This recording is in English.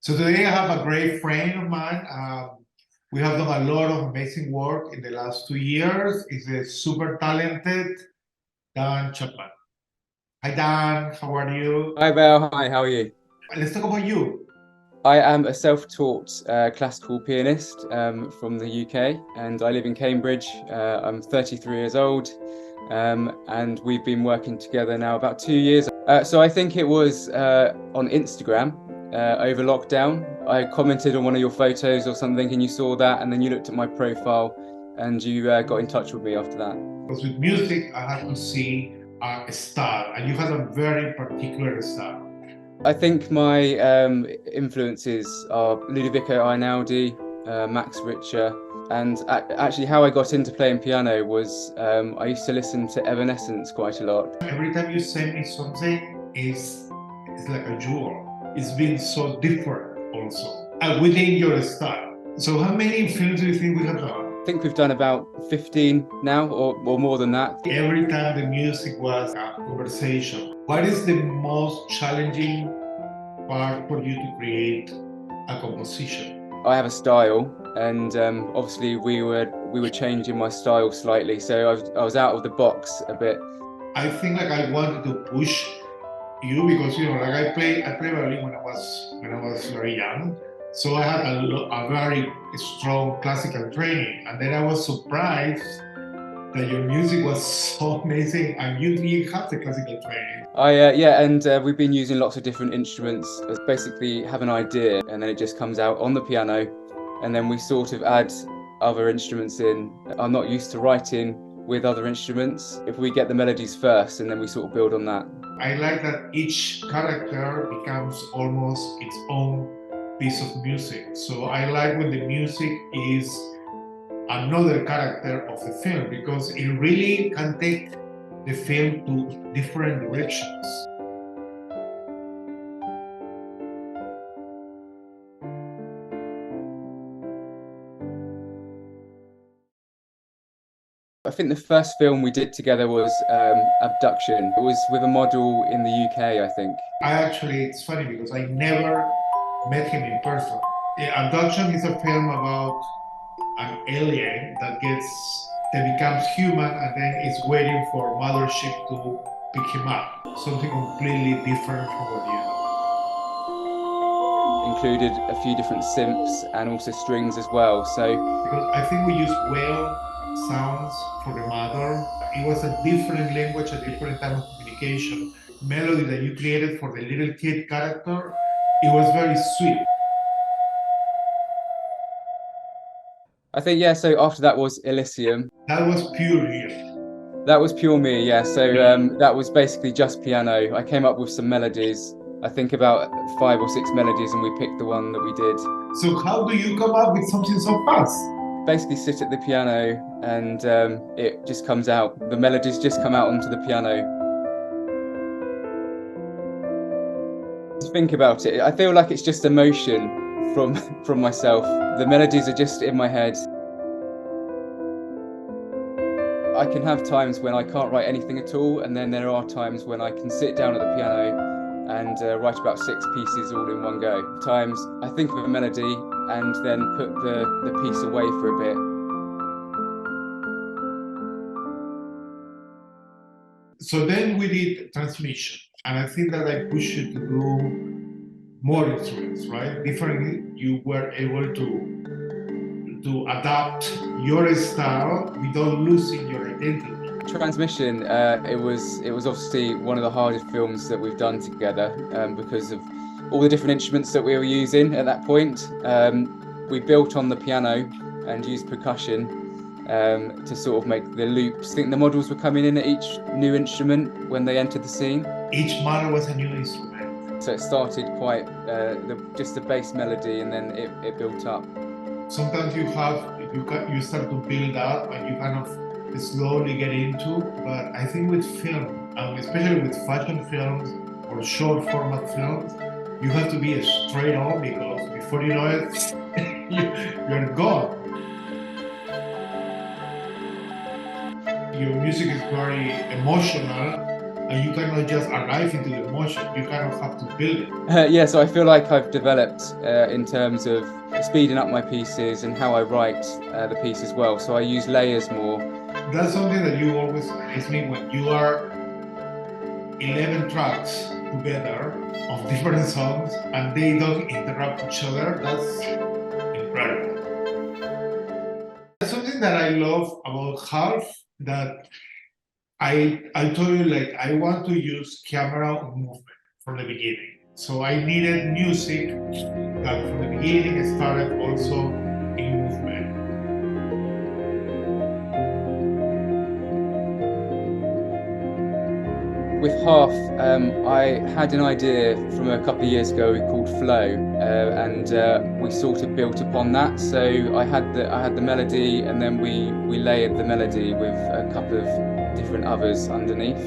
So today I have a great friend of mine. We have done a lot of amazing work in the last 2 years. He's a super talented Dan Chapman. Hi Dan, how are you? Hi Val, hi, how are you? Let's talk about you. I am a self-taught classical pianist from the UK, and I live in Cambridge. I'm 33 years old, and we've been working together now about 2 years. So I think it was on Instagram over lockdown. I commented on one of your photos or something, and you saw that, and then you looked at my profile, and you got in touch with me after that. Because with music, I have to see a style, and you have a very particular style. I think my influences are Ludovico Einaudi, Max Richter, and actually how I got into playing piano was I used to listen to Evanescence quite a lot. Every time you send me something, it's like a jewel. It's been so different also, within your style. So how many films do you think we have done? I think we've done about 15 now, or more than that. Every time the music was a conversation. What is the most challenging part for you to create a composition? I have a style, and obviously we were changing my style slightly, so I was out of the box a bit. I think like I wanted to push you because like I play violin when I was very young, so I had a very strong classical training, and then I was surprised that your music was so amazing and you didn't have the classical training. And we've been using lots of different instruments. Basically have an idea and then it just comes out on the piano, and then we sort of add other instruments in. I'm not used to writing with other instruments. If we get the melodies first and then we sort of build on that. I like that each character becomes almost its own piece of music. So I like when the music is another character of the film, because it really can take the film to different directions. I think the first film we did together was Abduction. It was with a model in the UK, I think. It's funny because I never met him in person. Abduction is a film about an alien that becomes human and then is waiting for mothership to pick him up. Something completely different from what you have. Included a few different synths and also strings as well. Because I think we use whale sounds for the mother. It was a different language, a different type of communication. Melody that you created for the little kid character, it was very sweet. I think, yeah, so after that was ELYSIUM. That was pure you. That was pure me, yeah. So that was basically just piano. I came up with some melodies, I think about 5 or 6 melodies, and we picked the one that we did. So how do you come up with something so fast? Basically sit at the piano and it just comes out. The melodies just come out onto the piano. Think about it. I feel like it's just emotion from myself. The melodies are just in my head. I can have times when I can't write anything at all, and then there are times when I can sit down at the piano and write about 6 pieces all in one go. Times I think of a melody and then put the piece away for a bit. So then we did transmission, and I think that I pushed you to do more instruments, right? Differently, you were able to adapt your style without losing your identity. Transmission, it was obviously one of the hardest films that we've done together because of all the different instruments that we were using at that point. We built on the piano and used percussion to sort of make the loops. I think the models were coming in at each new instrument when they entered the scene. Each model was a new instrument. So it started quite just the bass melody, and then it built up. Sometimes you start to build up and you kind of slowly get into, but I think with film, and especially with fashion films or short format films, you have to be straight on, because before you know it, you're gone. Your music is very emotional, and you cannot just arrive into the motion. You kind of have to build it. Yeah, so I feel like I've developed in terms of speeding up my pieces and how I write the piece as well. So I use layers more. That's something that you always amaze me when you are 11 tracks together of different songs and they don't interrupt each other. That's incredible. That's something that I love about Half, that I told you, like, I want to use camera movement from the beginning. So I needed music that from the beginning started also in movement. With Half, I had an idea from a couple of years ago called Flow, and we sort of built upon that. So I had the melody, and then we layered the melody with a couple of different others underneath.